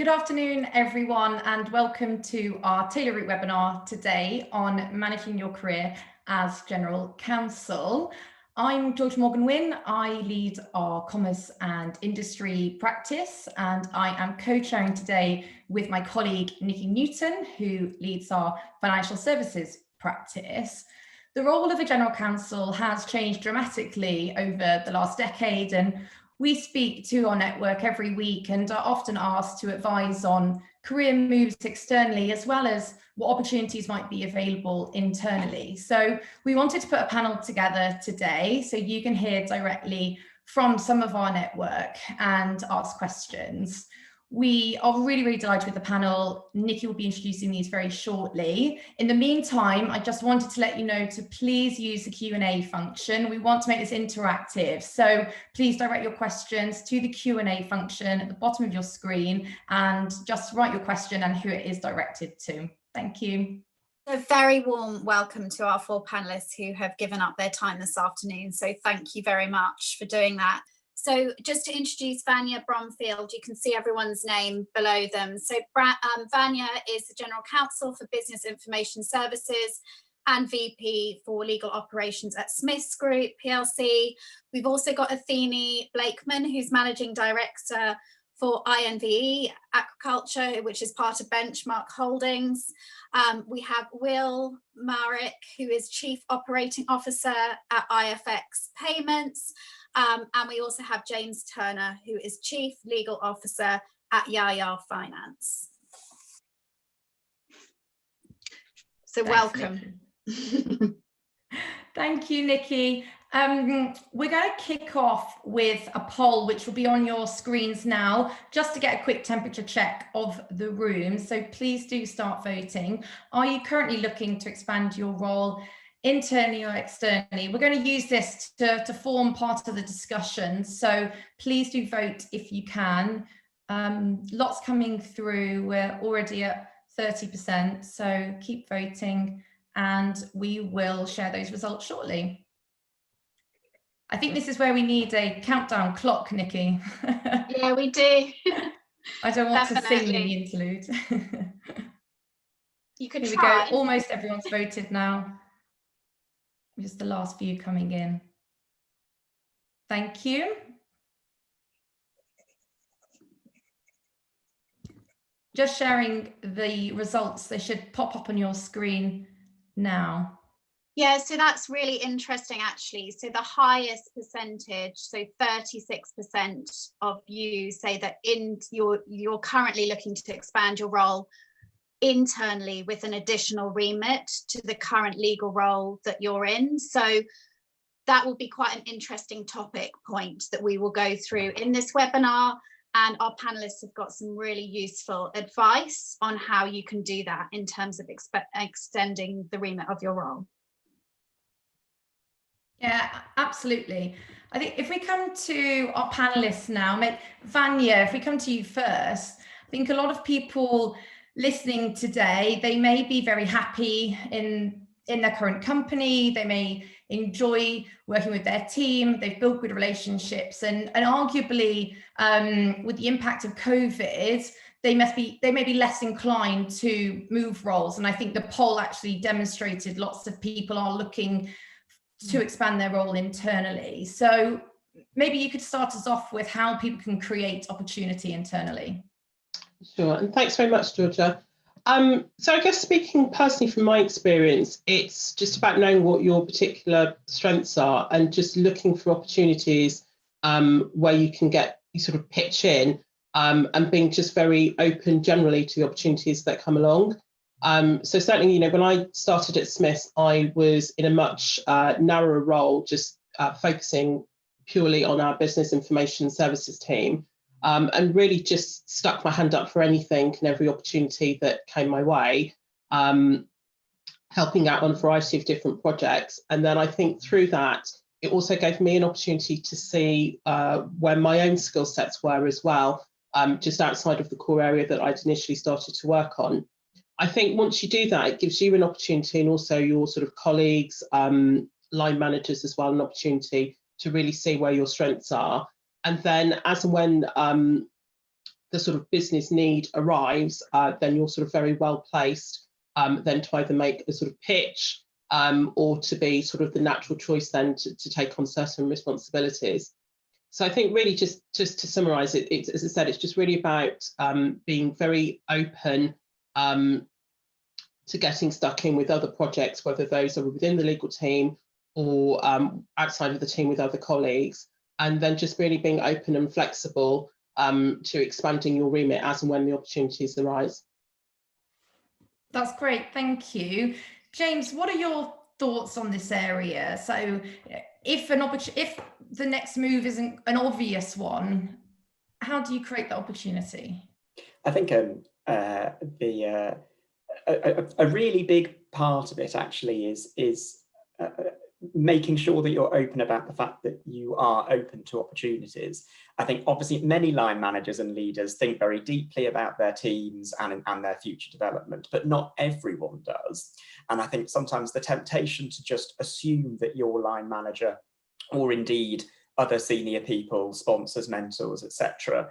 Good afternoon, everyone, and welcome to our Taylor Route webinar today on managing your career as General Counsel. I'm Georgia Morgan-Wynne. I lead our commerce and industry practice, and I am co-chairing today with my colleague Nikki Newton, who leads our financial services practice. The role of a General Counsel has changed dramatically over the last decade, and we speak to our network every week and are often asked to advise on career moves externally, as well as what opportunities might be available internally. So we wanted to put a panel together today so you can hear directly from some of our network and ask questions. We are really delighted with the panel. Nikki will be introducing these very shortly. In the meantime, I just wanted to let you know to please use the Q&A function. We want to make this interactive, so please direct your questions to the Q&A function at the bottom of your screen and just write your question and who it is directed to. Thank you. A very warm welcome to our four panelists who have given up their time this afternoon. So thank you very much for doing that. So just to introduce Vanya Bromfield, you can see everyone's name below them. So Vanya is the General Counsel for Business Information Services and VP for Legal Operations at Smiths Group PLC. We've also got Athene Blakeman, who's Managing Director for INVE Aquaculture, which is part of Benchmark Holdings. We have Will Marek, who is Chief Operating Officer at IFX Payments. And we also have James Turner, who is Chief Legal Officer at Yaya Finance. So welcome. Thank you, Nikki. We're going to kick off with a poll, which will be on your screens now, just to get a quick temperature check of the room. So please do start voting. Are you currently looking to expand your role internally or externally? We're going to use this to form part of the discussion, so please do vote if you can. Lots coming through. We're already at 30%, so keep voting and we will share those results shortly. I think this is where we need a countdown clock, Nikki. Yeah, we do. I don't want to sing in the interlude. You could Here try. we go. Almost everyone's voted now. Just the last few coming in. Thank you. Just sharing the results. They should pop up on your screen now. Yeah, so that's really interesting, actually. So the highest percentage, so 36% of you say that you're currently looking to expand your role internally with an additional remit to the current legal role that you're in. So that will be quite an interesting topic point that we will go through in this webinar, and our panelists have got some really useful advice on how you can do that in terms of extending the remit of your role. Yeah, absolutely. I think if we come to our panelists now, Vanya, if we come to you first, I think a lot of people listening today, they may be very happy in their current company. They may enjoy working with their team. They've built good relationships, and arguably with the impact of COVID, they may be less inclined to move roles. And I think the poll actually demonstrated lots of people are looking to expand their role internally. So maybe you could start us off with how people can create opportunity internally. Sure, and thanks very much, Georgia. So I guess speaking personally from my experience, it's just about knowing what your particular strengths are and just looking for opportunities where you can sort of pitch in and being just very open generally to the opportunities that come along. So certainly, you know, when I started at Smiths, I was in a much narrower role, just focusing purely on our business information services team. And really just stuck my hand up for anything and every opportunity that came my way, helping out on a variety of different projects. And then I think through that, it also gave me an opportunity to see where my own skill sets were as well, just outside of the core area that I'd initially started to work on. I think once you do that, it gives you an opportunity, and also your sort of colleagues, line managers as well, an opportunity to really see where your strengths are. And then as and when the sort of business need arrives, then you're sort of very well placed then to either make a sort of pitch or to be sort of the natural choice then to take on certain responsibilities. So I think really just to summarise it, it's, as I said, it's just really about being very open to getting stuck in with other projects, whether those are within the legal team or outside of the team with other colleagues, and then just really being open and flexible to expanding your remit as and when the opportunities arise. That's great, thank you. James, what are your thoughts on this area? So if the next move isn't an obvious one, how do you create the opportunity? I think a really big part of it actually is making sure that you're open about the fact that you are open to opportunities. I think obviously many line managers and leaders think very deeply about their teams and their future development, but not everyone does. And I think sometimes the temptation to just assume that your line manager, or indeed other senior people, sponsors, mentors, etc.,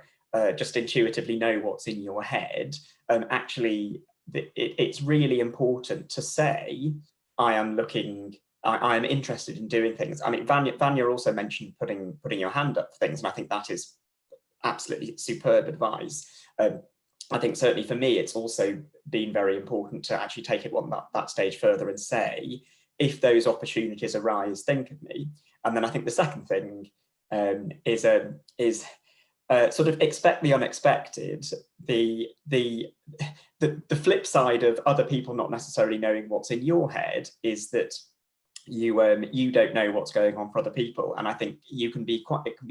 just intuitively know what's in your head. Actually, it's really important to say, I am interested in doing things. I mean, Vanya also mentioned putting your hand up for things, and I think that is absolutely superb advice. I think certainly for me, it's also been very important to actually take it that stage further and say, if those opportunities arise, think of me. And then I think the second thing is sort of expect the unexpected. The flip side of other people not necessarily knowing what's in your head is that you don't know what's going on for other people, and I think it can be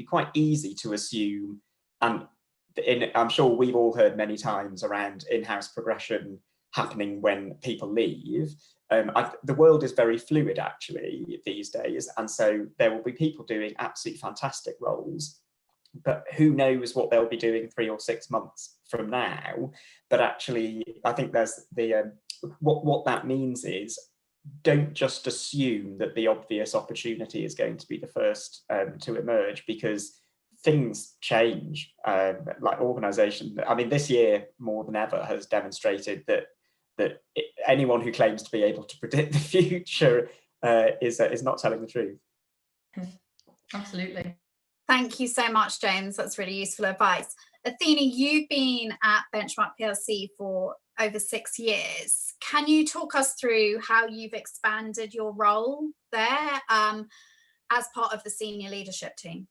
quite easy to assume, and I'm sure we've all heard many times around in-house progression happening when people leave. The world is very fluid actually these days, and so there will be people doing absolutely fantastic roles, but who knows what they'll be doing 3 or 6 months from now. But actually, I think there's what that means is, don't just assume that the obvious opportunity is going to be the first to emerge, because things change. Like organisation, I mean, this year more than ever has demonstrated that anyone who claims to be able to predict the future is not telling the truth. Absolutely. Thank you so much, James. That's really useful advice. Athena, you've been at Benchmark PLC for over 6 years. Can you talk us through how you've expanded your role there as part of the senior leadership team?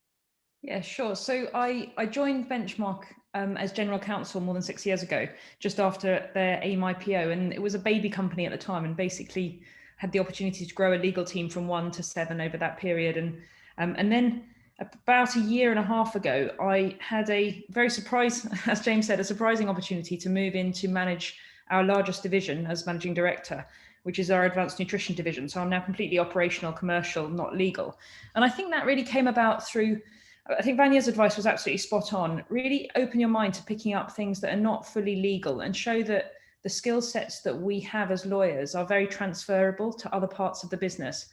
Yeah, sure. So I joined Benchmark as General Counsel more than 6 years ago, just after their AIM IPO, and it was a baby company at the time, and basically had the opportunity to grow a legal team from 1 to 7 over that period. And then about a year and a half ago, I had a very as James said, a surprising opportunity to move in to manage our largest division as managing director, which is our advanced nutrition division. So I'm now completely operational, commercial, not legal. And I think that really came about through, I think Vanya's advice was absolutely spot on. Really open your mind to picking up things that are not fully legal, and show that the skill sets that we have as lawyers are very transferable to other parts of the business.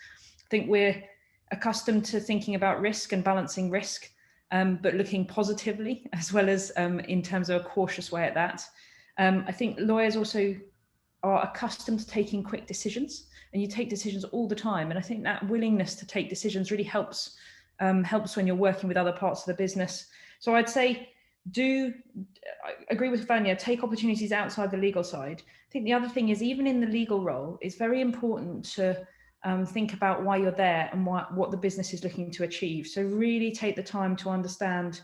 I think we're accustomed to thinking about risk and balancing risk, but looking positively, as well as in terms of a cautious way at that. I think lawyers also are accustomed to taking quick decisions, and you take decisions all the time. And I think that willingness to take decisions really helps when you're working with other parts of the business. So I'd say, I agree with Vanya, take opportunities outside the legal side. I think the other thing is, even in the legal role, it's very important to think about why you're there and what the business is looking to achieve. So really take the time to understand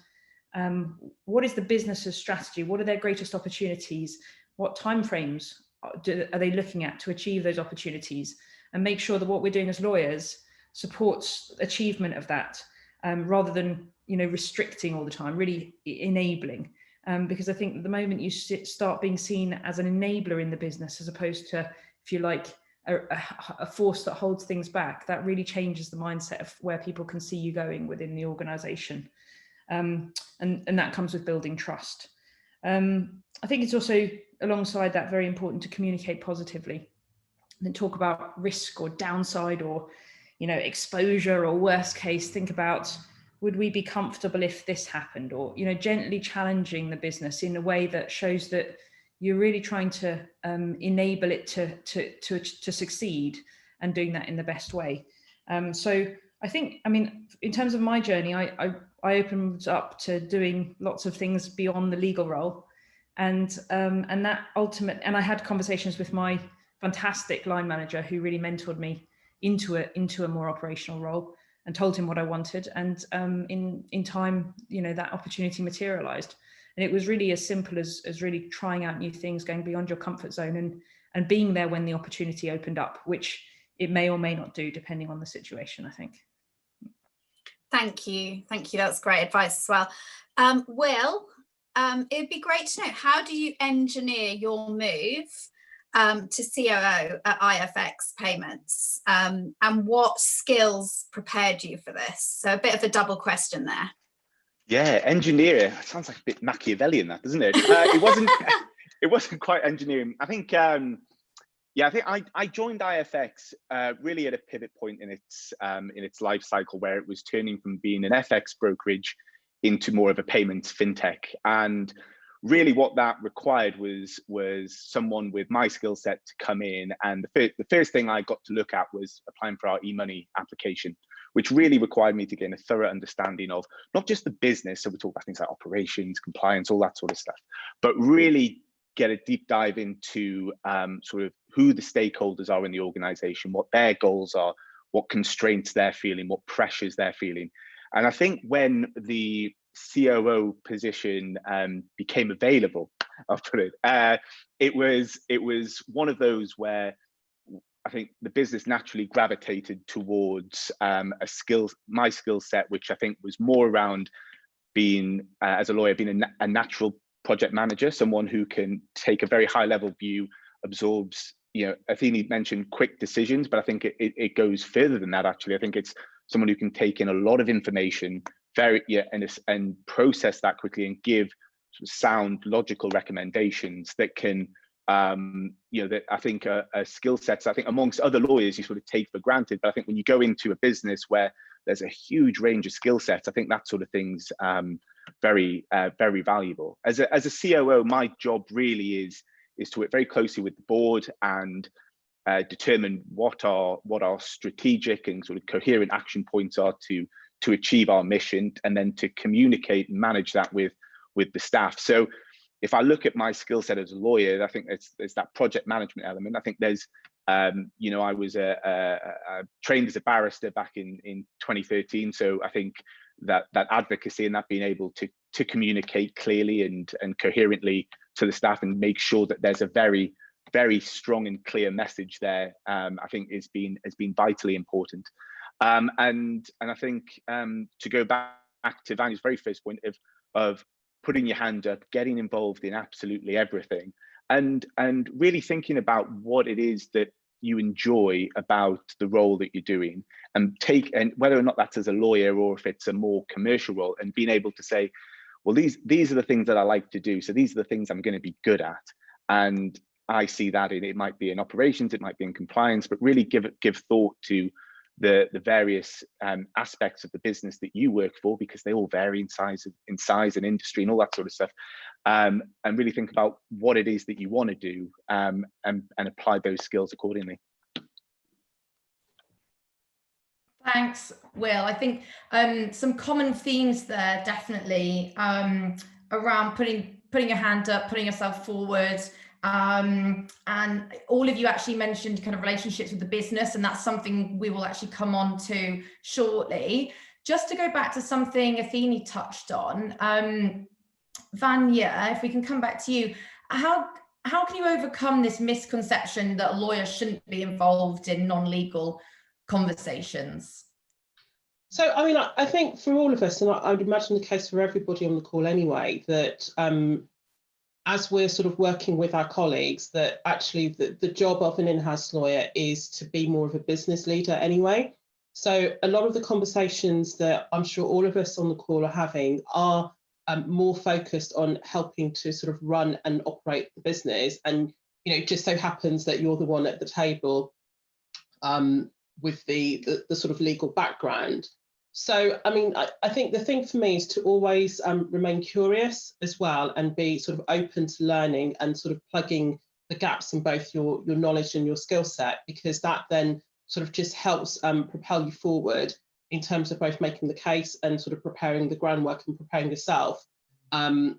what is the business's strategy, what are their greatest opportunities, what timeframes are they looking at to achieve those opportunities, and make sure that what we're doing as lawyers supports achievement of that, rather than restricting all the time, really enabling. Because I think at the moment you start being seen as an enabler in the business, as opposed to, if you like, a force that holds things back. That really changes the mindset of where people can see you going within the organization. And that comes with building trust. I think it's also, alongside that, very important to communicate positively and talk about risk or downside or exposure or worst case. Think about would we be comfortable if this happened? Or, you know, gently challenging the business in a way that shows that you're really trying to enable it to succeed, and doing that in the best way. So I think, I mean, in terms of my journey, I opened up to doing lots of things beyond the legal role, and that ultimate, and I had conversations with my fantastic line manager who really mentored me into a more operational role, and told him what I wanted, and in time, you know, that opportunity materialized. And it was really as simple as really trying out new things, going beyond your comfort zone, and being there when the opportunity opened up, which it may or may not do, depending on the situation, I think. Thank you. That's great advice as well. Will, it'd be great to know, how do you engineer your move to COO at IFX Payments, and what skills prepared you for this? So a bit of a double question there. Yeah, engineer. Sounds like a bit Machiavellian, that, doesn't it? It wasn't quite engineering. I think I joined IFX really at a pivot point in its life cycle, where it was turning from being an FX brokerage into more of a payments fintech. And really what that required was someone with my skill set to come in. And the first thing I got to look at was applying for our e-money application, which really required me to gain a thorough understanding of not just the business, so we talk about things like operations, compliance, all that sort of stuff, but really get a deep dive into sort of who the stakeholders are in the organization, what their goals are, what constraints they're feeling, what pressures they're feeling. And I think when the COO position became available, I'll put it, it was one of those where I think the business naturally gravitated towards my skill set, which I think was more around being, as a lawyer, being a natural project manager, someone who can take a very high level view, absorbs, you know, Athene mentioned quick decisions, but I think it goes further than that, actually. I think it's someone who can take in a lot of information and process that quickly and give sort of sound, logical recommendations that can, that I think are skill sets, I think amongst other lawyers you sort of take for granted. But I think when you go into a business where there's a huge range of skill sets, I think that sort of thing's very valuable. As a COO, my job really is to work very closely with the board and determine what our strategic and sort of coherent action points are to achieve our mission, and then to communicate and manage that with the staff. So if I look at my skill set as a lawyer, I think there's that project management element. I think there's, I was trained as a barrister back in 2013. So I think that advocacy and that being able to communicate clearly and coherently to the staff and make sure that there's a very, very strong and clear message there, I think has been vitally important. And I think to go back to Vanya's very first point of putting your hand up, getting involved in absolutely everything, and really thinking about what it is that you enjoy about the role that you're doing, and whether or not that's as a lawyer or if it's a more commercial role, and being able to say, well, these are the things that I like to do, so these are the things I'm going to be good at. And I see that it might be in operations, it might be in compliance, but really give thought to the various aspects of the business that you work for, because they all vary in size and industry and all that sort of stuff, and really think about what it is that you want to do, and apply those skills accordingly. Thanks, Will. I think some common themes there, definitely, around putting your hand up, putting yourself forward. And all of you actually mentioned kind of relationships with the business, and that's something we will actually come on to shortly. Just to go back to something Athene touched on, Vanya, if we can come back to you, how can you overcome this misconception that a lawyer shouldn't be involved in non-legal conversations? So, I mean, I think for all of us, and I would imagine the case for everybody on the call anyway, that as we're sort of working with our colleagues, that actually the job of an in-house lawyer is to be more of a business leader anyway. So a lot of the conversations that I'm sure all of us on the call are having are more focused on helping to sort of run and operate the business. And, it just so happens that you're the one at the table with the sort of legal background. So, I mean, I think the thing for me is to always remain curious as well, and be sort of open to learning and sort of plugging the gaps in both your knowledge and your skill set, because that then sort of just helps propel you forward in terms of both making the case and sort of preparing the groundwork and preparing yourself to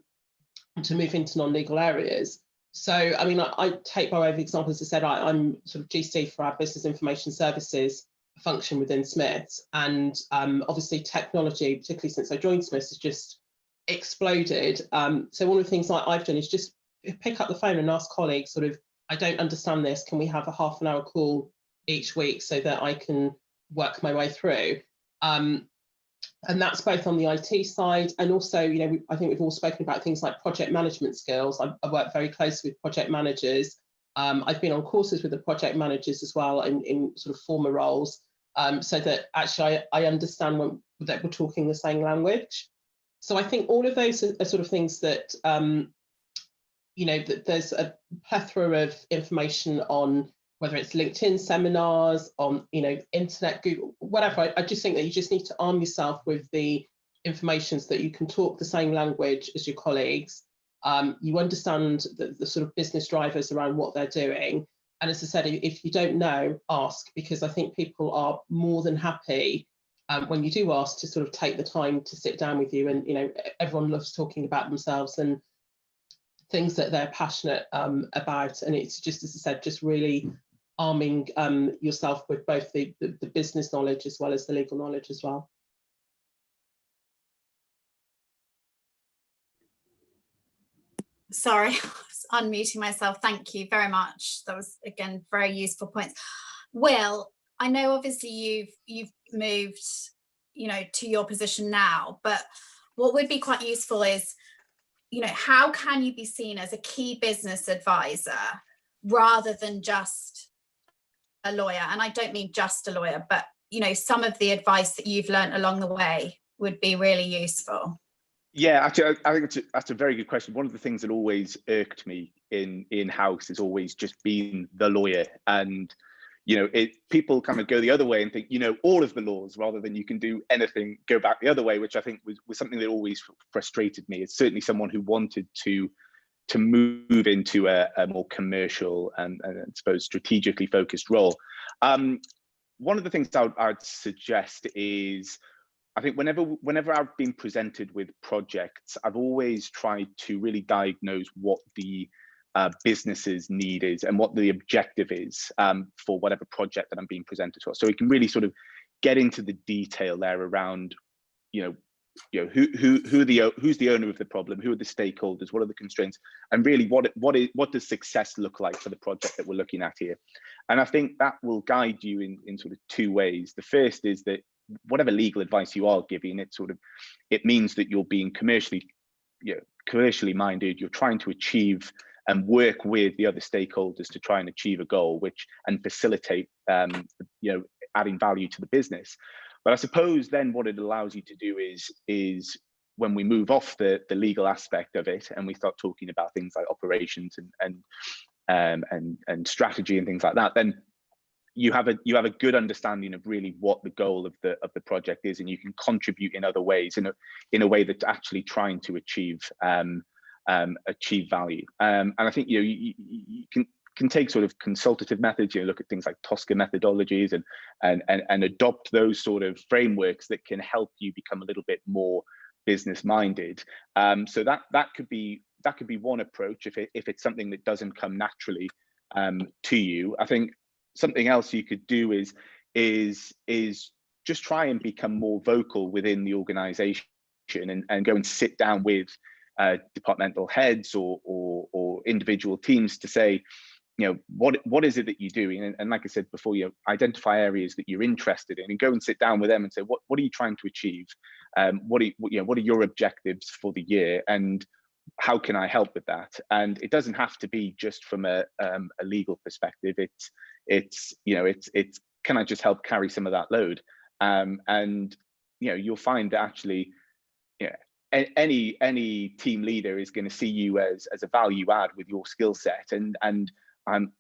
move into non-legal areas. So, I mean, I take by way of example, as I said, I'm sort of GC for our business information services function within Smiths, and obviously technology, particularly since I joined Smiths, has just exploded. So one of the things I've done is just pick up the phone and ask colleagues, sort of, I don't understand this, can we have a half an hour call each week so that I can work my way through? And that's both on the IT side, and also, you know, I think we've all spoken about things like project management skills. I work very closely with project managers. I've been on courses with the project managers as well in sort of former roles, so that actually I understand that we're talking the same language. So I think all of those are sort of things that, you know, that there's a plethora of information on, whether it's LinkedIn seminars, on, you know, internet, Google, whatever. I just think that you just need to arm yourself with the information so that you can talk the same language as your colleagues. You understand the sort of business drivers around what they're doing. And as I said, if you don't know, ask, because I think people are more than happy when you do ask to sort of take the time to sit down with you. And, you know, everyone loves talking about themselves and things that they're passionate about. And it's just, as I said, just really arming yourself with both the business knowledge as well as the legal knowledge as well. Sorry, I was unmuting myself. Thank you very much. That was, again, very useful points. Will, I know obviously you've moved, you know, to your position now, but what would be quite useful is, you know, how can you be seen as a key business advisor rather than just a lawyer? And I don't mean just a lawyer, but, you know, some of the advice that you've learned along the way would be really useful. Yeah, actually, I think that's a very good question. One of the things that always irked me in-house is always just being the lawyer. And, you know, people kind of go the other way and think, you know, all of the laws, rather than you can do anything, go back the other way, which I think was something that always frustrated me. It's certainly someone who wanted to move into a more commercial and I suppose strategically focused role. One of the things I'd suggest is, I think whenever I've been presented with projects, I've always tried to really diagnose what the business's need is and what the objective is for whatever project that I'm being presented to. So we can really sort of get into the detail there around, you know, who's the owner of the problem, who are the stakeholders, what are the constraints, and really what does success look like for the project that we're looking at here. And I think that will guide you in sort of two ways. The first is that whatever legal advice you are giving, it means that you're being commercially minded. You're trying to achieve and work with the other stakeholders to try and achieve a goal, and facilitate adding value to the business. But I suppose then what it allows you to do is when we move off the legal aspect of it and we start talking about things like operations and strategy and things like that, then you have a good understanding of really what the goal of the project is, and you can contribute in other ways in a way that's actually trying to achieve value. And I think you can take sort of consultative methods, look at things like Tosca methodologies and adopt those sort of frameworks that can help you become a little bit more business minded. So that could be one approach if it's something that doesn't come naturally to you. I think something else you could do is just try and become more vocal within the organization and go and sit down with departmental heads or individual teams to say, what is it that you're doing? And like I said before, identify areas that you're interested in and go and sit down with them and say, what are you trying to achieve? What are your objectives for the year? And how can I help with that? And it doesn't have to be just from a legal perspective. It's can I just help carry some of that load? And you'll find that actually, any team leader is going to see you as a value add with your skill set, and I'm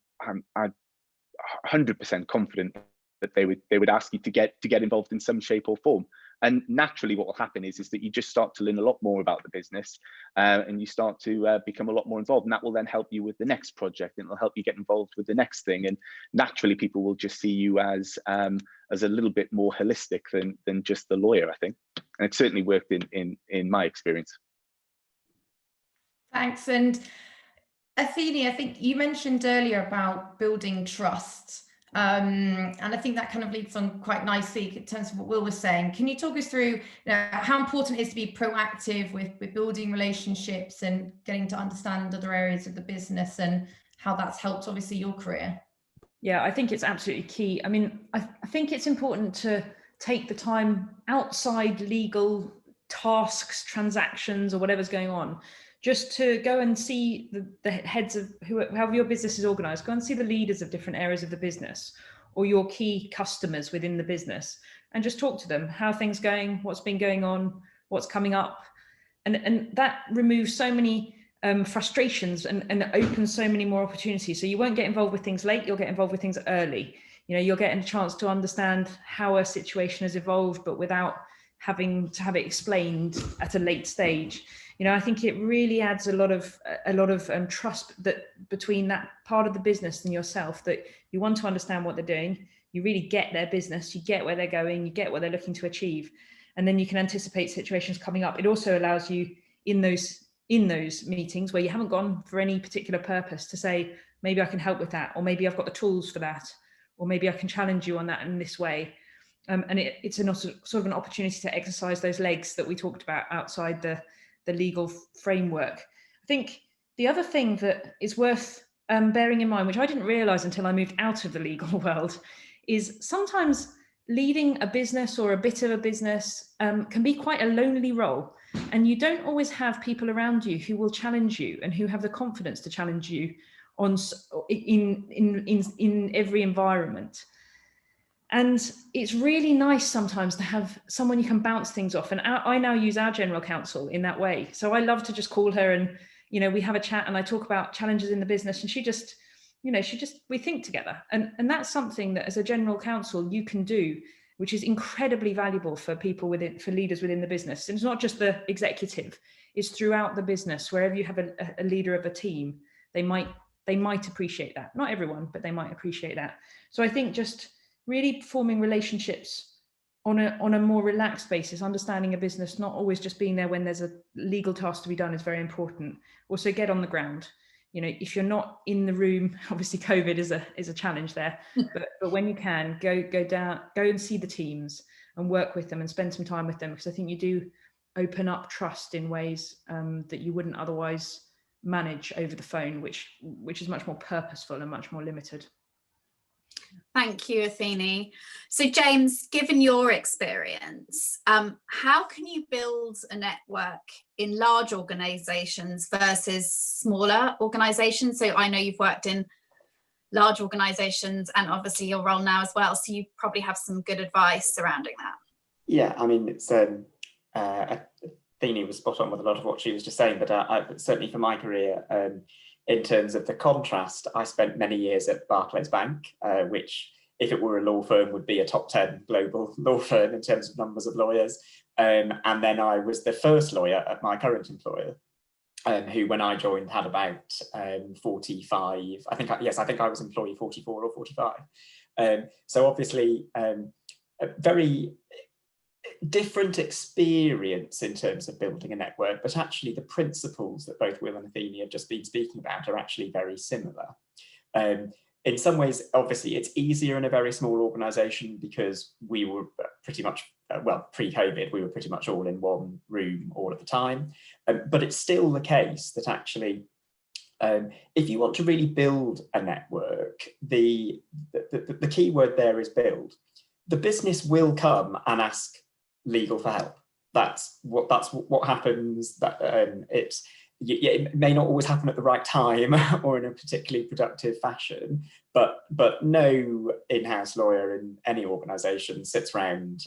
100% confident that they would ask you to get involved in some shape or form. And naturally what will happen is that you just start to learn a lot more about the business, and you start to become a lot more involved, and that will then help you with the next project, and it'll help you get involved with the next thing. And naturally people will just see you as a little bit more holistic than just the lawyer, I think. And it certainly worked in my experience. Thanks. And Athene, I think you mentioned earlier about building trust. And I think that kind of leads on quite nicely in terms of what Will was saying. Can you talk us through how important it is to be proactive with building relationships and getting to understand other areas of the business, and how that's helped obviously your career? Yeah, I think it's absolutely key. I mean, I think it's important to take the time outside legal tasks, transactions, or whatever's going on, just to go and see the heads of however your business is organized. Go and see the leaders of different areas of the business, or your key customers within the business, and just talk to them. How are things going? What's been going on? What's coming up? And that removes so many frustrations and opens so many more opportunities. So you won't get involved with things late, you'll get involved with things early. You know, you're getting a chance to understand how a situation has evolved, but without having to have it explained at a late stage. You know, I think it really adds a lot of trust that between that part of the business and yourself, that you want to understand what they're doing, you really get their business, you get where they're going, you get what they're looking to achieve, and then you can anticipate situations coming up. It also allows you in those meetings where you haven't gone for any particular purpose to say, maybe I can help with that, or maybe I've got the tools for that, or maybe I can challenge you on that in this way. And it's a sort of an opportunity to exercise those legs that we talked about outside the legal framework. I think the other thing that is worth bearing in mind, which I didn't realize until I moved out of the legal world, is sometimes leading a business or a bit of a business can be quite a lonely role. And you don't always have people around you who will challenge you and who have the confidence to challenge you in every environment. And it's really nice sometimes to have someone you can bounce things off. And I now use our general counsel in that way. So I love to just call her and, you know, we have a chat and I talk about challenges in the business, and we think together. And that's something that as a general counsel you can do, which is incredibly valuable for people for leaders within the business. And it's not just the executive, it's throughout the business. Wherever you have a leader of a team, they might appreciate that. Not everyone, but they might appreciate that. So I think just really forming relationships on a more relaxed basis, understanding a business, not always just being there when there's a legal task to be done, is very important. Also get on the ground. You know, if you're not in the room, obviously COVID is a challenge there, but when you can, go and see the teams and work with them and spend some time with them, because I think you do open up trust in ways that you wouldn't otherwise manage over the phone, which is much more purposeful and much more limited. Thank you, Athene. So James, given your experience, how can you build a network in large organisations versus smaller organisations? So I know you've worked in large organisations and obviously your role now as well, so you probably have some good advice surrounding that. Yeah, I mean, it's Athene was spot on with a lot of what she was just saying, but certainly for my career, in terms of the contrast, I spent many years at Barclays Bank, which, if it were a law firm, would be a top 10 global law firm in terms of numbers of lawyers. And then I was the first lawyer at my current employer, who, when I joined, had about 45. I think I was employee 44 or 45. So obviously, a very different experience in terms of building a network, but actually the principles that both Will and Athene have just been speaking about are actually very similar. In some ways, obviously, it's easier in a very small organisation because we were pretty much, pre-COVID, we were pretty much all in one room all of the time. But it's still the case that actually, if you want to really build a network, the key word there is build. The business will come and ask legal for help. That's what happens. It may not always happen at the right time or in a particularly productive fashion, but no in-house lawyer in any organisation sits around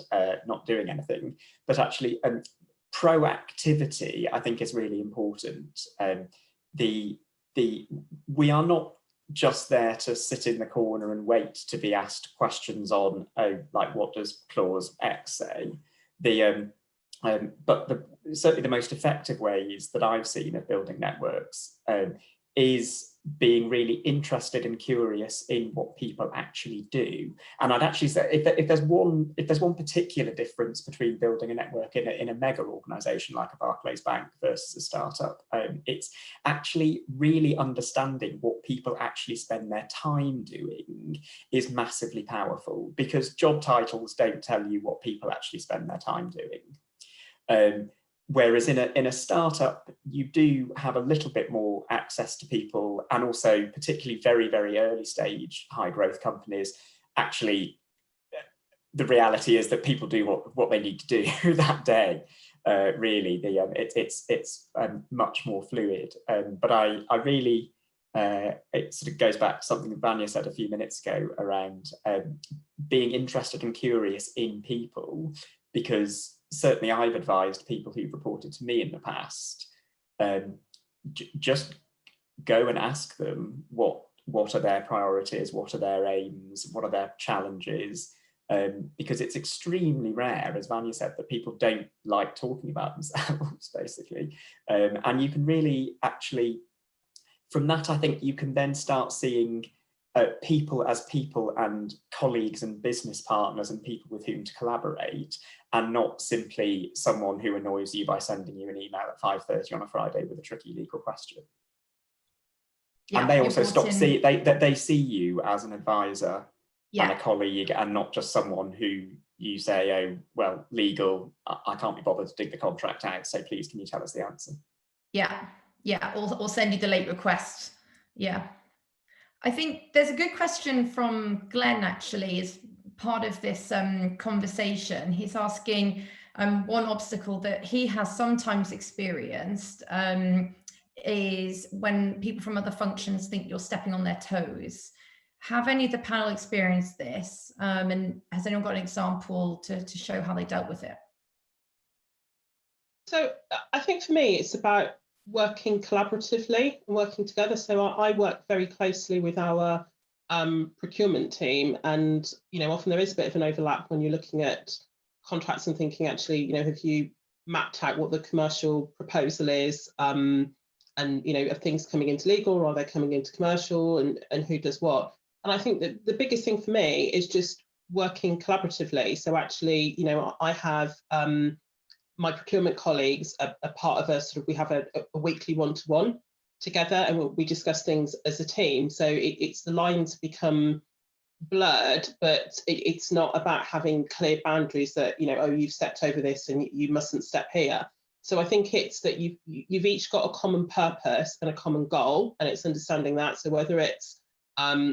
not doing anything. But actually, proactivity, I think, is really important. We are not just there to sit in the corner and wait to be asked questions on, like, what does clause X say? Certainly the most effective ways that I've seen of building networks is being really interested and curious in what people actually do. And I'd actually say if there's one particular difference between building a network in a mega organization like a Barclays Bank versus a startup, it's actually really understanding what people actually spend their time doing is massively powerful, because job titles don't tell you what people actually spend their time doing. Whereas in a startup, you do have a little bit more access to people, and also particularly very, very early stage high growth companies, actually, the reality is that people do what they need to do that day. Really, it's much more fluid. But I really, it sort of goes back to something that Vanya said a few minutes ago around being interested and curious in people, because certainly I've advised people who've reported to me in the past, just go and ask them what are their priorities, what are their aims, what are their challenges, because it's extremely rare, as Vanya said, that people don't like talking about themselves, basically. And you can really actually, from that, I think you can then start seeing people as people and colleagues and business partners and people with whom to collaborate, and not simply someone who annoys you by sending you an email at 5:30 on a Friday with a tricky legal question. Yeah, and they also they see you as an advisor and a colleague, and not just someone who you say, oh, well, legal, I can't be bothered to dig the contract out, so please can you tell us the answer? Yeah, or send you the late request. Yeah. I think there's a good question from Glenn, actually, as part of this conversation. He's asking one obstacle that he has sometimes experienced is when people from other functions think you're stepping on their toes. Have any of the panel experienced this? And has anyone got an example to show how they dealt with it? So I think for me, it's about working collaboratively and working together. So I work very closely with our procurement team, and often there is a bit of an overlap when you're looking at contracts and thinking, actually, have you mapped out what the commercial proposal is, and are things coming into legal, or are they coming into commercial, and who does what? And I think that the biggest thing for me is just working collaboratively. So actually, I have my procurement colleagues are part of we have a weekly one-to-one together, and we discuss things as a team. So it's the lines become blurred, but it's not about having clear boundaries that, oh, you've stepped over this and you mustn't step here. So I think it's that you've each got a common purpose and a common goal, and it's understanding that. So whether it's a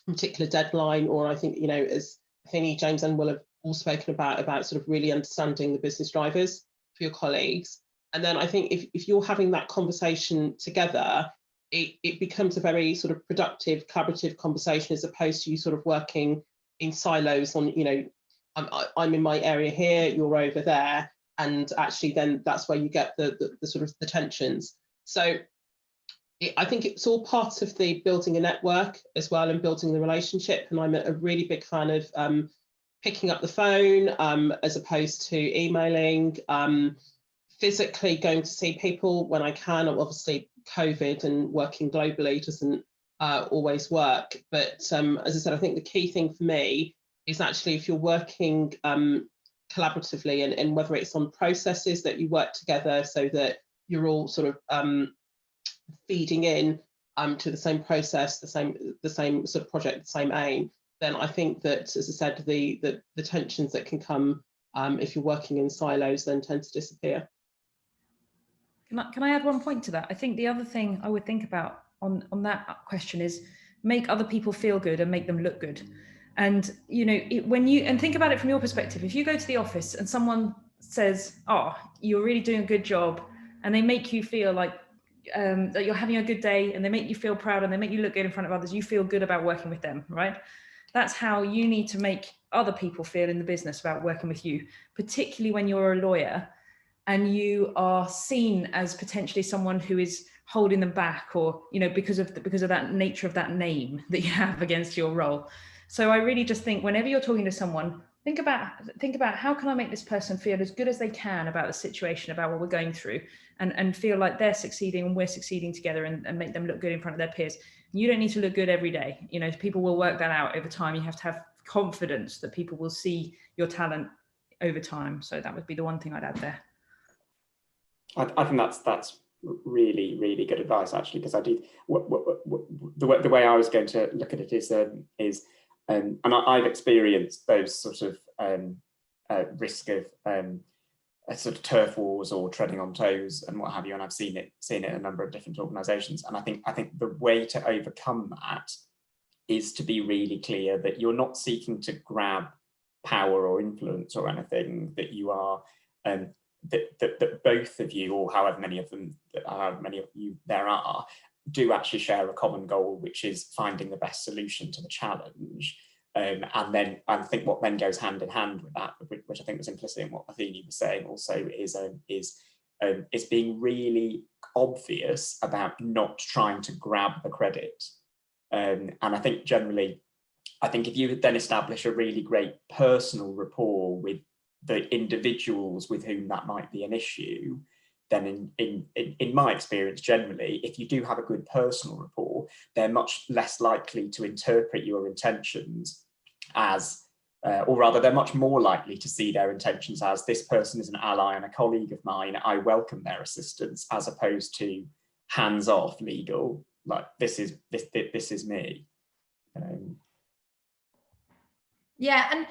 particular deadline, or I think, as I think James and Will have all spoken about sort of really understanding the business drivers for your colleagues. And then I think if you're having that conversation together, it becomes a very sort of productive, collaborative conversation, as opposed to you sort of working in silos on, I'm in my area here, you're over there. And actually then that's where you get the sort of the tensions. So I think it's all part of the building a network as well, and building the relationship. And I'm a really big fan of picking up the phone as opposed to emailing, physically going to see people when I can. Obviously COVID and working globally doesn't always work, but as I said, I think the key thing for me is actually, if you're working collaboratively, and whether it's on processes that you work together so that you're all sort of feeding in to the same process, the same sort of project, the same aim, then I think that, as I said, the tensions that can come if you're working in silos then tend to disappear. Can I add one point to that? I think the other thing I would think about on that question is make other people feel good and make them look good. And when you think about it from your perspective, if you go to the office and someone says, "Oh, you're really doing a good job," and they make you feel like that you're having a good day, and they make you feel proud, and they make you look good in front of others, you feel good about working with them, right? That's how you need to make other people feel in the business about working with you, particularly when you're a lawyer and you are seen as potentially someone who is holding them back, or because of that nature of that name that you have against your role. So I really just think whenever you're talking to someone, think about how can I make this person feel as good as they can about the situation, about what we're going through, and feel like they're succeeding and we're succeeding together, and make them look good in front of their peers. You don't need to look good every day. You know, people will work that out over time. You have to have confidence that people will see your talent over time. So that would be the one thing I'd add there. I think that's really, really good advice, actually, because I do the way I was going to look at it is and I've experienced those sort of risk of sort of turf wars or treading on toes and what have you, and I've seen it in a number of different organisations. And I think the way to overcome that is to be really clear that you're not seeking to grab power or influence or anything, that you are that both of you, or however many of you there are, do actually share a common goal, which is finding the best solution to the challenge. And I think what then goes hand in hand with that, which I think was implicit in what Athene was saying also, is being really obvious about not trying to grab the credit. And I think generally, if you then establish a really great personal rapport with the individuals with whom that might be an issue, then in my experience, generally, if you do have a good personal rapport, they're much less likely to interpret your intentions as, or rather, they're much more likely to see their intentions as, this person is an ally and a colleague of mine, I welcome their assistance, as opposed to hands off legal, like this is me. Yeah, and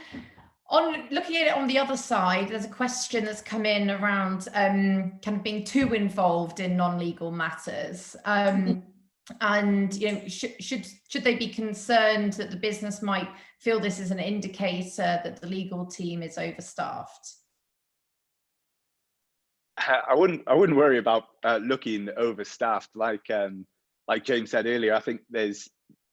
on looking at it on the other side, there's a question that's come in around kind of being too involved in non-legal matters, and you know, should they be concerned that the business might feel this is an indicator that the legal team is overstaffed? I wouldn't worry about looking overstaffed. Like James said earlier, I think there's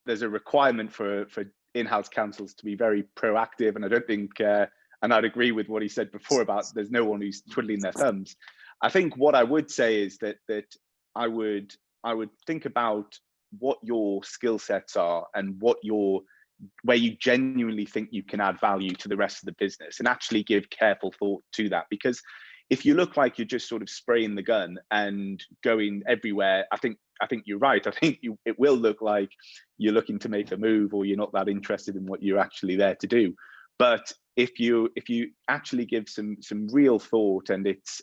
a requirement for in-house counsels to be very proactive, and I don't think, and I'd agree with what he said before about there's no one who's twiddling their thumbs. I think what I would say is that I would think about what your skill sets are and where you genuinely think you can add value to the rest of the business, and actually give careful thought to that. Because if you look like you're just sort of spraying the gun and going everywhere, I think you're right. I think it will look like you're looking to make a move, or you're not that interested in what you're actually there to do. But if you actually give some real thought, and it's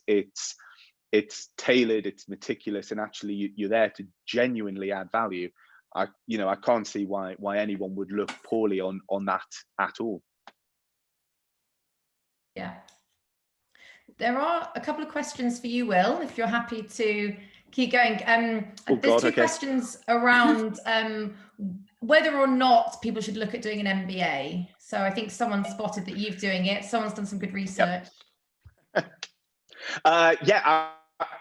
tailored, it's meticulous, and actually you're there to genuinely add value, I can't see why anyone would look poorly on that at all. Yeah. There are a couple of questions for you, Will, if you're happy to keep going. There's two questions around whether or not people should look at doing an MBA. So I think someone spotted that you're doing it. Someone's done some good research. Yeah,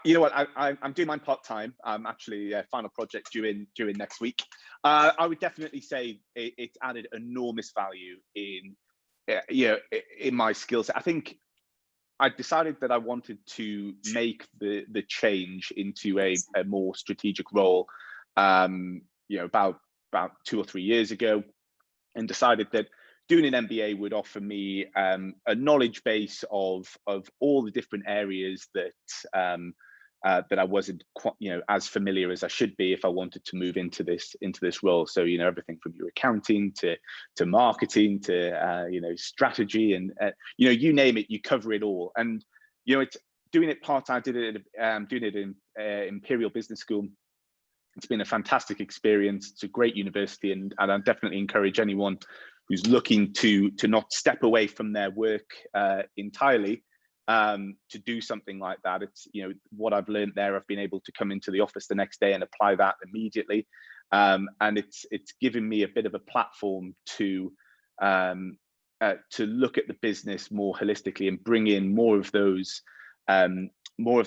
you know what? I'm doing mine part-time. I'm actually final project due next week. I would definitely say it's added enormous value in my skill set. I think I decided that I wanted to make the change into a more strategic role, about 2 or 3 years ago, and decided that doing an MBA would offer me a knowledge base of all the different areas that I wasn't quite, as familiar as I should be if I wanted to move into this role. So everything from your accounting to marketing to strategy, and you name it, you cover it all. And it's doing it part-time. I did it doing it in Imperial Business School. It's been a fantastic experience. It's a great university, and I definitely encourage anyone who's looking to not step away from their work entirely, to do something like that. It's what I've learned there. I've been able to come into the office the next day and apply that immediately, and it's given me a bit of a platform to look at the business more holistically and bring in more of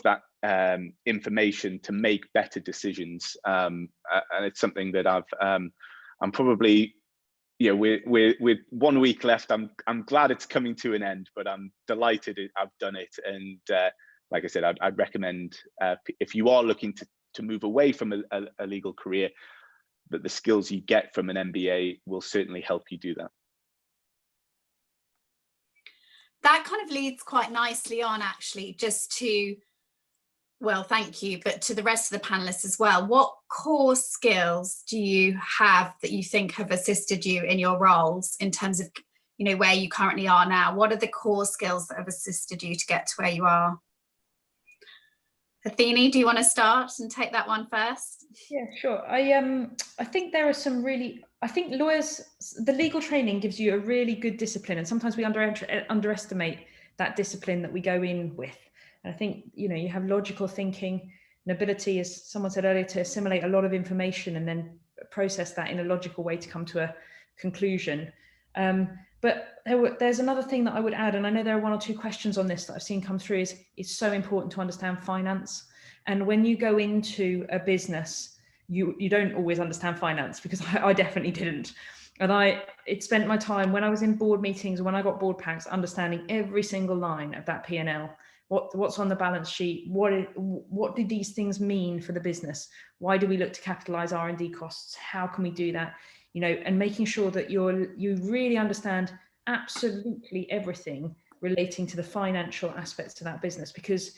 that information to make better decisions. And it's something that I'm probably, with 1 week left, I'm glad it's coming to an end, but I'm delighted I've done it. And like I said, I'd recommend, if you are looking to move away from a legal career, that the skills you get from an MBA will certainly help you do that. that kind of leads quite nicely on, actually, just to, well, thank you, but to the rest of the panelists as well. What core skills do you have that you think have assisted you in your roles in terms of, you know, where you currently are now? What are the core skills that have assisted you to get to where you are? Athene, do you want to start and take that one first? Yeah, sure. I think there are some really, I think lawyers, the legal training gives you a really good discipline, and sometimes we underestimate that discipline that we go in with. And I think, you know, you have logical thinking, an ability, as someone said earlier, to assimilate a lot of information and then process that in a logical way to come to a conclusion. But there's another thing that I would add, and I know there are one or two questions on this that I've seen come through, is it's so important to understand finance. And when you go into a business, you don't always understand finance, because I definitely didn't. And it spent my time when I was in board meetings, when I got board packs, understanding every single line of that P&L. What's on the balance sheet? What did these things mean for the business? Why do we look to capitalize R&D costs? How can we do that? You know, and making sure that you really understand absolutely everything relating to the financial aspects to that business, because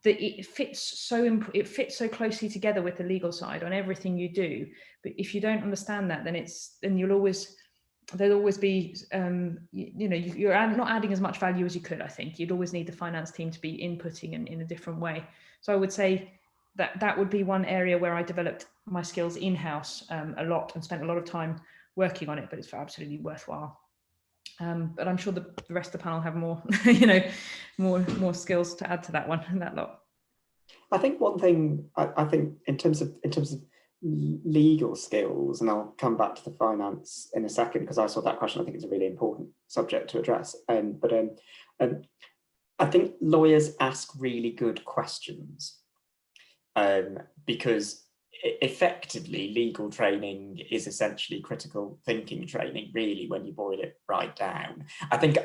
it fits so closely together with the legal side on everything you do. But if you don't understand that, then there'll always be you know, you're not adding as much value as you could. I think you'd always need the finance team to be inputting in a different way. So I would say that would be one area where I developed my skills in-house a lot and spent a lot of time working on it, but it's absolutely worthwhile. But I'm sure the rest of the panel have more, you know, more skills to add to that one and that lot. I think one thing I think in terms of legal skills, and I'll come back to the finance in a second because I saw that question. I think it's a really important subject to address. But I think lawyers ask really good questions because effectively legal training is essentially critical thinking training, really, when you boil it right down. I think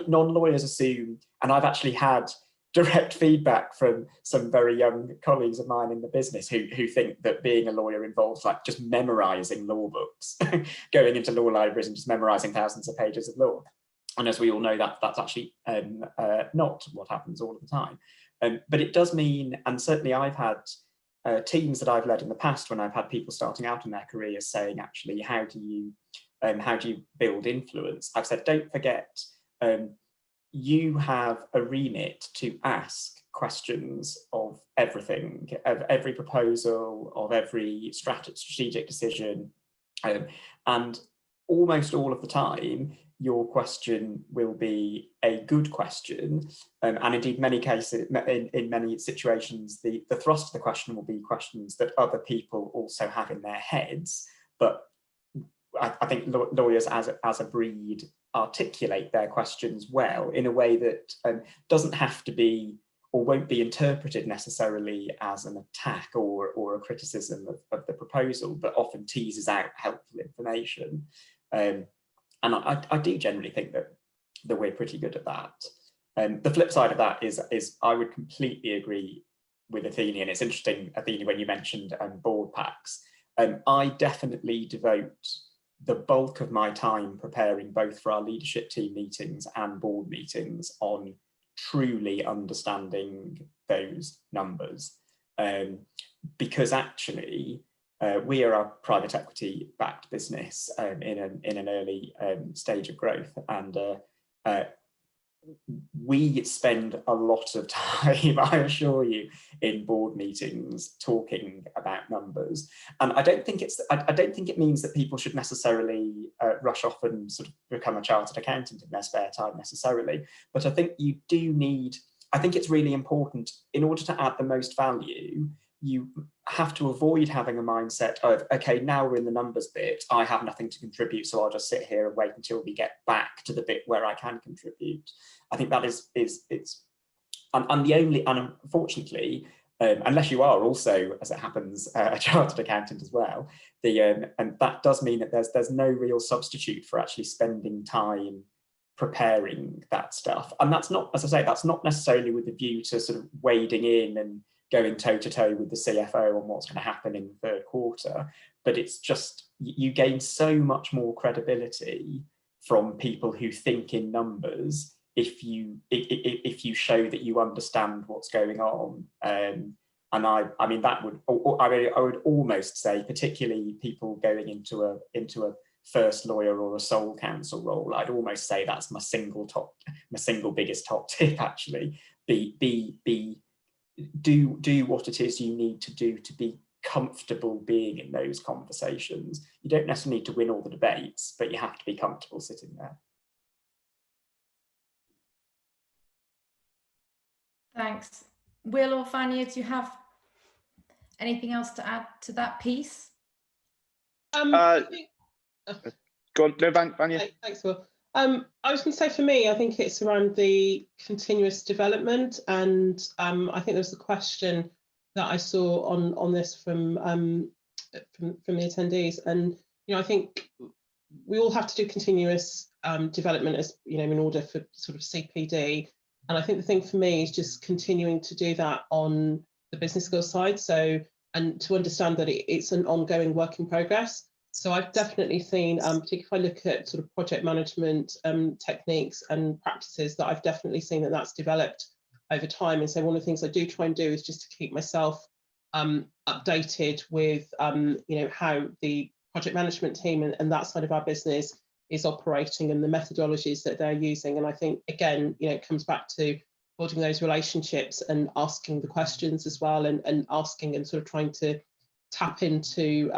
non-lawyers assume, and I've actually had direct feedback from some very young colleagues of mine in the business who think that being a lawyer involves like just memorizing law books, going into law libraries and just memorizing thousands of pages of law. And as we all know, that's actually not what happens all of the time. But it does mean, and certainly I've had teams that I've led in the past when I've had people starting out in their careers saying, actually, how do you build influence? I've said, don't forget, you have a remit to ask questions of everything, of every proposal, of every strategic decision, and almost all of the time, your question will be a good question. And indeed, many cases, in many situations, the thrust of the question will be questions that other people also have in their heads. But I think lawyers as a breed articulate their questions well in a way that doesn't have to be or won't be interpreted necessarily as an attack or a criticism of the proposal, but often teases out helpful information. And I do generally think that we're pretty good at that. The flip side of that is I would completely agree with Athene, and it's interesting, Athene, when you mentioned board packs. I definitely devote the bulk of my time preparing both for our leadership team meetings and board meetings on truly understanding those numbers. Because actually, we are a private equity backed business in an early stage of growth, and we spend a lot of time, I assure you, in board meetings talking about numbers. And I don't think it means that people should necessarily rush off and sort of become a chartered accountant in their spare time necessarily. But I think you do need, I think it's really important, in order to add the most value, you have to avoid having a mindset of, okay, now we're in the numbers bit, I have nothing to contribute, so I'll just sit here and wait until we get back to the bit where I can contribute. I think that is unfortunately, unless you are also, as it happens, a chartered accountant as well, and that does mean that there's no real substitute for actually spending time preparing that stuff. And that's not, as I say, that's not necessarily with the view to sort of wading in and going toe-to-toe with the CFO on what's going to happen in the third quarter, but it's just, you gain so much more credibility from people who think in numbers if you show that you understand what's going on. And I mean that would, I would almost say, particularly people going into a first lawyer or a sole counsel role, I'd almost say that's my single biggest top tip actually. Do what it is you need to do to be comfortable being in those conversations. You don't necessarily need to win all the debates, but you have to be comfortable sitting there. Thanks. Will or Vanya, do you have anything else to add to that piece? Go on, no, Vanya. Thanks, Will. I was going to say, for me, I think it's around the continuous development, and I think there was a question that I saw on this from the attendees, and I think we all have to do continuous development, as in order for sort of CPD. And I think the thing for me is just continuing to do that on the business skills side. So, and to understand that it's an ongoing work in progress. So I've definitely seen, particularly if I look at sort of project management techniques and practices, that I've definitely seen that that's developed over time. And so one of the things I do try and do is just to keep myself updated with, how the project management team and that side of our business is operating and the methodologies that they're using. And I think, again, it comes back to building those relationships and asking the questions as well, and asking and sort of trying to tap into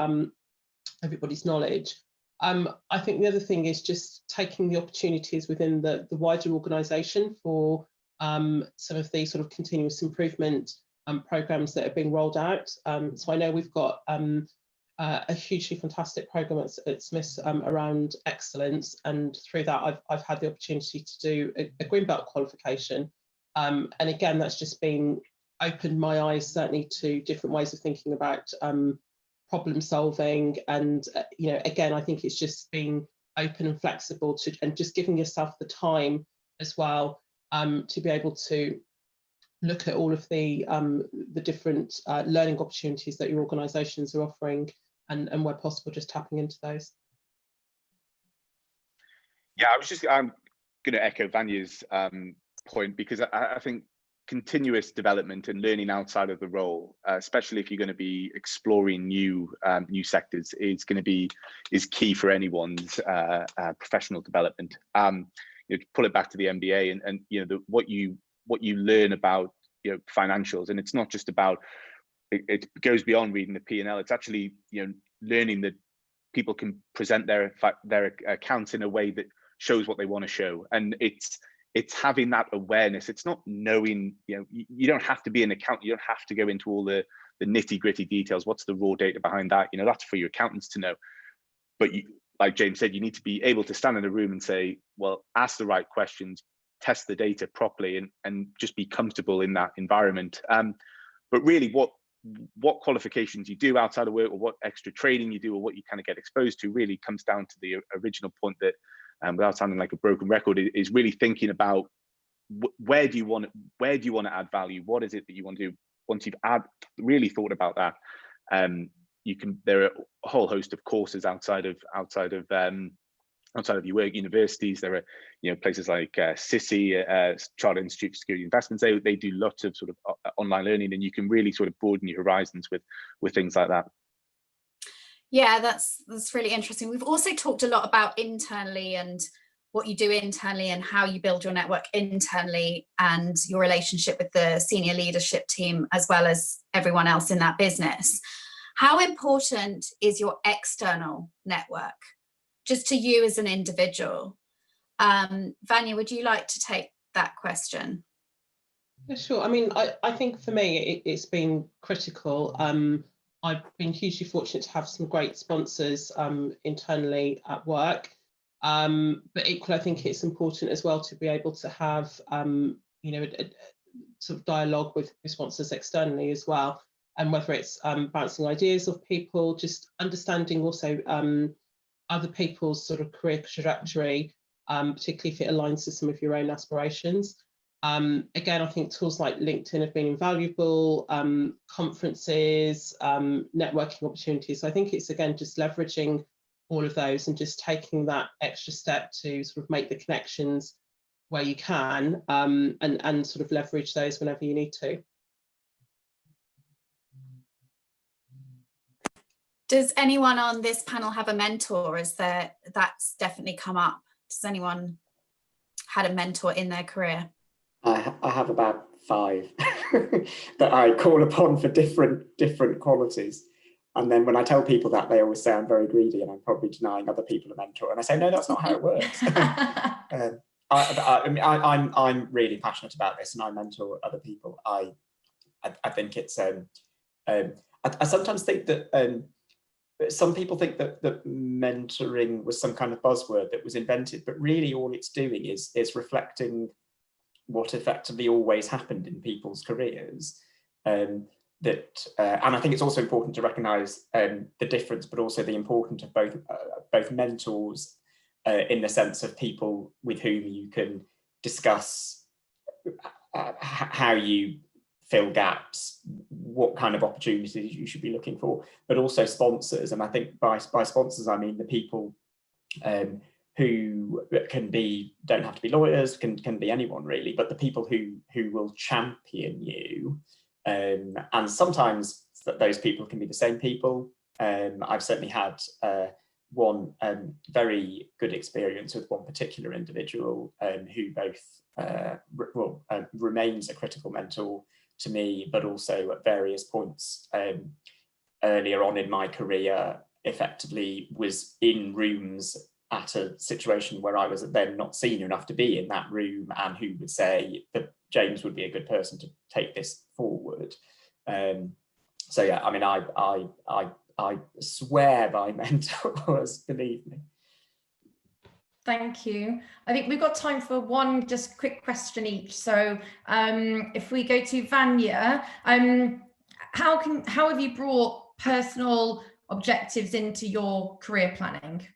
everybody's knowledge. I think the other thing is just taking the opportunities within the wider organisation for some of the sort of continuous improvement programs that are being rolled out. So I know we've got a hugely fantastic program at Smiths around excellence, and through that I've had the opportunity to do a green belt qualification, and again that's just been opened my eyes certainly to different ways of thinking about problem solving, and again I think it's just being open and flexible to, and just giving yourself the time as well to be able to look at all of the different learning opportunities that your organisations are offering, and where possible just tapping into those. Yeah, I'm going to echo Vanya's point, because I think continuous development and learning outside of the role, especially if you're going to be exploring new sectors, is key for anyone's professional development. To pull it back to the MBA and what you learn about financials, and it's not just about, it goes beyond reading the P&L. It's actually learning that people can present their accounts in a way that shows what they want to show, and it's having that awareness. It's not knowing, you don't have to be an accountant, you don't have to go into all the nitty-gritty details. What's the raw data behind that? That's for your accountants to know. But like James said, you need to be able to stand in a room and say, well, ask the right questions, test the data properly, and just be comfortable in that environment. But really what qualifications you do outside of work, or what extra training you do, or what you kind of get exposed to, really comes down to the original point that, without sounding like a broken record, is really thinking about where do you want to add value? What is it that you want to do? Once you've really thought about that, there are a whole host of courses outside of your work. Universities, there are places like CISI, Chartered Institute for Security Investments. They do lots of sort of online learning, and you can really sort of broaden your horizons with things like that. Yeah, that's really interesting. We've also talked a lot about internally, and what you do internally, and how you build your network internally, and your relationship with the senior leadership team as well as everyone else in that business. How important is your external network, just to you as an individual? Vanya, would you like to take that question? Yeah, sure. I mean, I think for me it's been critical. I've been hugely fortunate to have some great sponsors internally at work, but equally I think it's important as well to be able to have a sort of dialogue with sponsors externally as well, and whether it's bouncing ideas off people, just understanding also other people's sort of career trajectory, particularly if it aligns to some of your own aspirations. Again, I think tools like LinkedIn have been invaluable, conferences, networking opportunities. So I think it's, again, just leveraging all of those and just taking that extra step to sort of make the connections where you can, and sort of leverage those whenever you need to. Does anyone on this panel have a mentor? That's definitely come up. Does anyone had a mentor in their career? I have about 5 that I call upon for different qualities. And then when I tell people that, they always say I'm very greedy and I'm probably denying other people a mentor. And I say, no, that's not how it works. I'm really passionate about this, and I mentor other people. I think it's I sometimes think that some people think that mentoring was some kind of buzzword that was invented, but really all it's doing is reflecting what effectively always happened in people's careers. And I think it's also important to recognise the difference, but also the importance of both mentors in the sense of people with whom you can discuss how you fill gaps, what kind of opportunities you should be looking for, but also sponsors. And I think by sponsors, I mean the people who don't have to be lawyers, can be anyone really, but the people who will champion you. And sometimes those people can be the same people. I've certainly had one very good experience with one particular individual who both remains a critical mentor to me, but also at various points earlier on in my career effectively was in rooms at a situation where I was then not senior enough to be in that room, and who would say that James would be a good person to take this forward. So yeah, I mean, I swear by mentors, believe me. Thank you. I think we've got time for one just quick question each. So if we go to Vanya, how have you brought personal objectives into your career planning?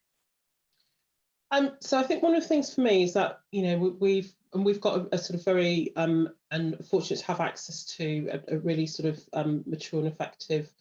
So I think one of the things for me is that, you know, we've got a sort of very and fortunate to have access to a really sort of mature and effective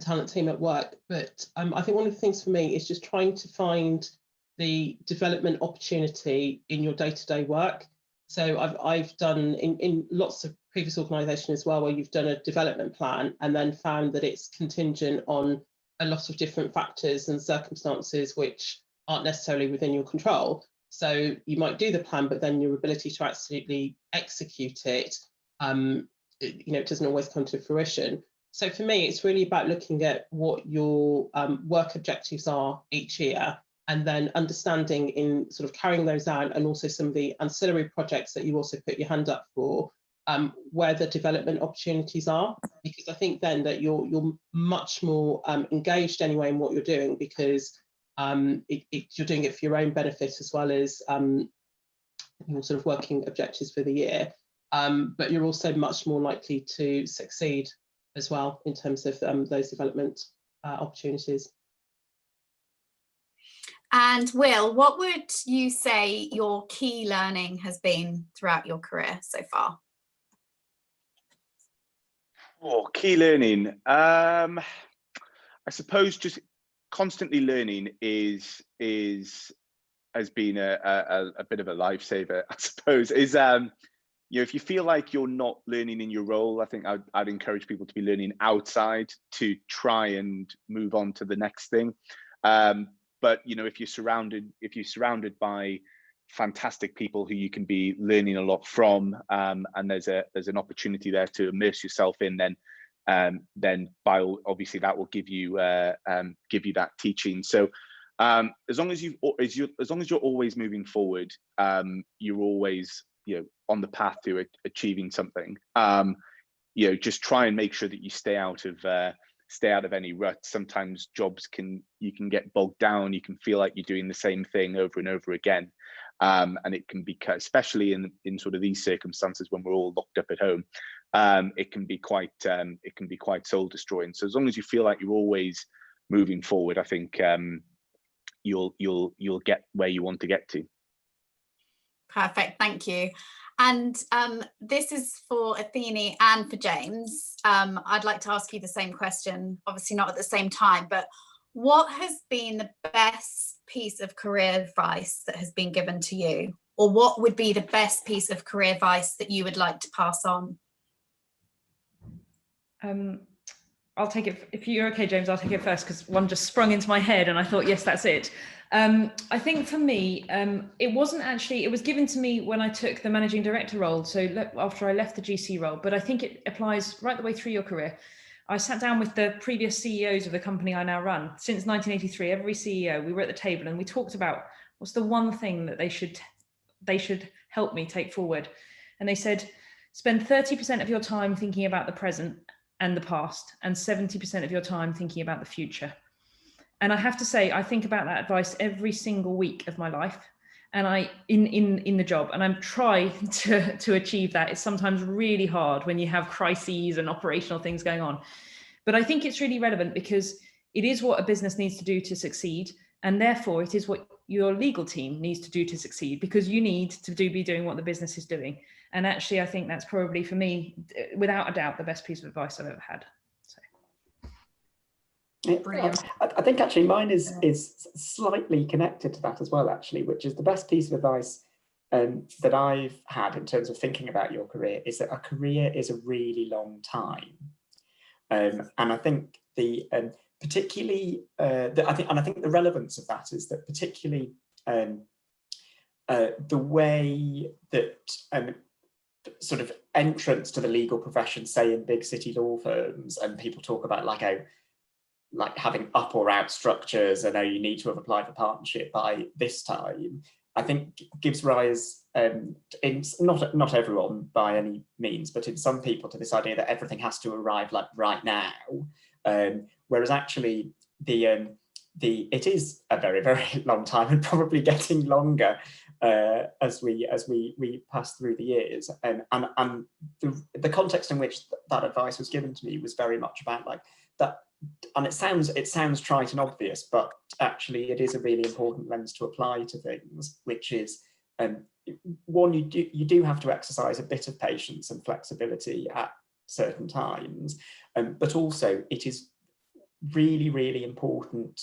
talent team at work. But I think one of the things for me is just trying to find the development opportunity in your day-to-day work. So I've done in lots of previous organisations as well, where you've done a development plan and then found that it's contingent on a lot of different factors and circumstances which aren't necessarily within your control. So you might do the plan, but then your ability to absolutely execute it, you know, it doesn't always come to fruition. So for me, it's really about looking at what your work objectives are each year, and then understanding in sort of carrying those out, and also some of the ancillary projects that you also put your hand up for, where the development opportunities are, because I think then that you're much more engaged anyway in what you're doing, because you're doing it for your own benefit as well as your sort of working objectives for the year. But you're also much more likely to succeed as well in terms of those development opportunities. And Will, what would you say your key learning has been throughout your career so far? Oh, key learning. I suppose just constantly learning has been a bit of a lifesaver, I suppose. You know, if you feel like you're not learning in your role, I think I'd encourage people to be learning outside to try and move on to the next thing. But you know, if you're surrounded by fantastic people who you can be learning a lot from, and there's an opportunity there to immerse yourself in, then obviously that will give you that teaching. So as long as you're always moving forward, you're always, you know, on the path to achieving something. You know, just try and make sure that you stay out of any rut. Sometimes you can get bogged down. You can feel like you're doing the same thing over and over again, and it can be, especially in sort of these circumstances when we're all locked up at home, it can be quite soul destroying. So as long as you feel like you're always moving forward, I think you'll get where you want to get to. Perfect, thank you. And this is for Athene and for James. I'd like to ask you the same question, obviously not at the same time, but what has been the best piece of career advice that has been given to you? Or what would be the best piece of career advice that you would like to pass on? I'll take it. If you're okay, James, I'll take it first because one just sprung into my head and I thought, yes, that's it. I think for me, it wasn't actually, it was given to me when I took the managing director role. So after I left the GC role, but I think it applies right the way through your career. I sat down with the previous CEOs of the company I now run. Since 1983, every CEO, we were at the table and we talked about what's the one thing that they should help me take forward. And they said, spend 30% of your time thinking about the present and the past, and 70% of your time thinking about the future. And I have to say, I think about that advice every single week of my life, and in the job, and I'm trying to achieve that. It's sometimes really hard when you have crises and operational things going on, but I think it's really relevant because it is what a business needs to do to succeed, and therefore it is what your legal team needs to do to succeed, because you need to be doing what the business is doing. And actually, I think that's probably, for me, without a doubt, the best piece of advice I've ever had. So. Brilliant. I think actually mine is slightly connected to that as well, actually, which is the best piece of advice that I've had in terms of thinking about your career is that a career is a really long time. And I think the particularly I think the relevance of that is that particularly the way that sort of entrance to the legal profession, say in big city law firms, and people talk about like having up or out structures, and you need to have applied for partnership by this time, I think gives rise in not everyone by any means, but in some people, to this idea that everything has to arrive like right now, whereas actually it is a very, very long time, and probably getting longer as we pass through the years. And the context in which that advice was given to me was very much about like that. And it sounds trite and obvious, but actually it is a really important lens to apply to things, which is one, you do have to exercise a bit of patience and flexibility at certain times, but also it is really, really important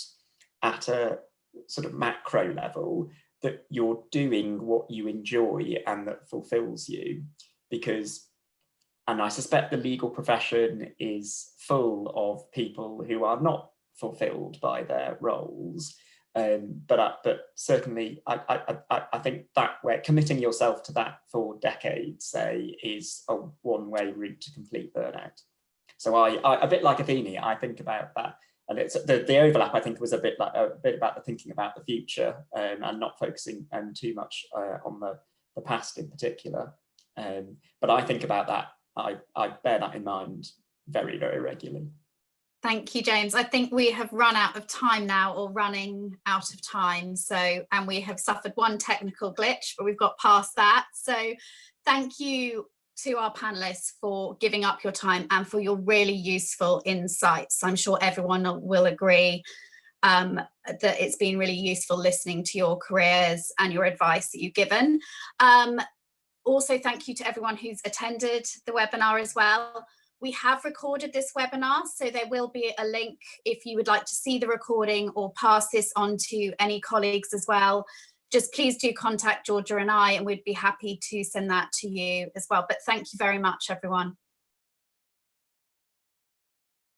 at a sort of macro level that you're doing what you enjoy and that fulfills you, because, and I suspect the legal profession is full of people who are not fulfilled by their roles, but certainly I think that where committing yourself to that for decades, say, is a one-way route to complete burnout. So I a bit like Athene, I think about that. And it's the overlap, I think, was a bit about the thinking about the future and not focusing too much on the past in particular. But I think about that, I bear that in mind very, very regularly. Thank you, James. I think we have run out of time now, or running out of time. So, and we have suffered one technical glitch, but we've got past that. So thank you to our panelists for giving up your time and for your really useful insights. I'm sure everyone will agree that it's been really useful listening to your careers and your advice that you've given. Also, thank you to everyone who's attended the webinar as well. We have recorded this webinar, so there will be a link if you would like to see the recording or pass this on to any colleagues as well. Just please do contact Georgia and I, and we'd be happy to send that to you as well. But thank you very much, everyone.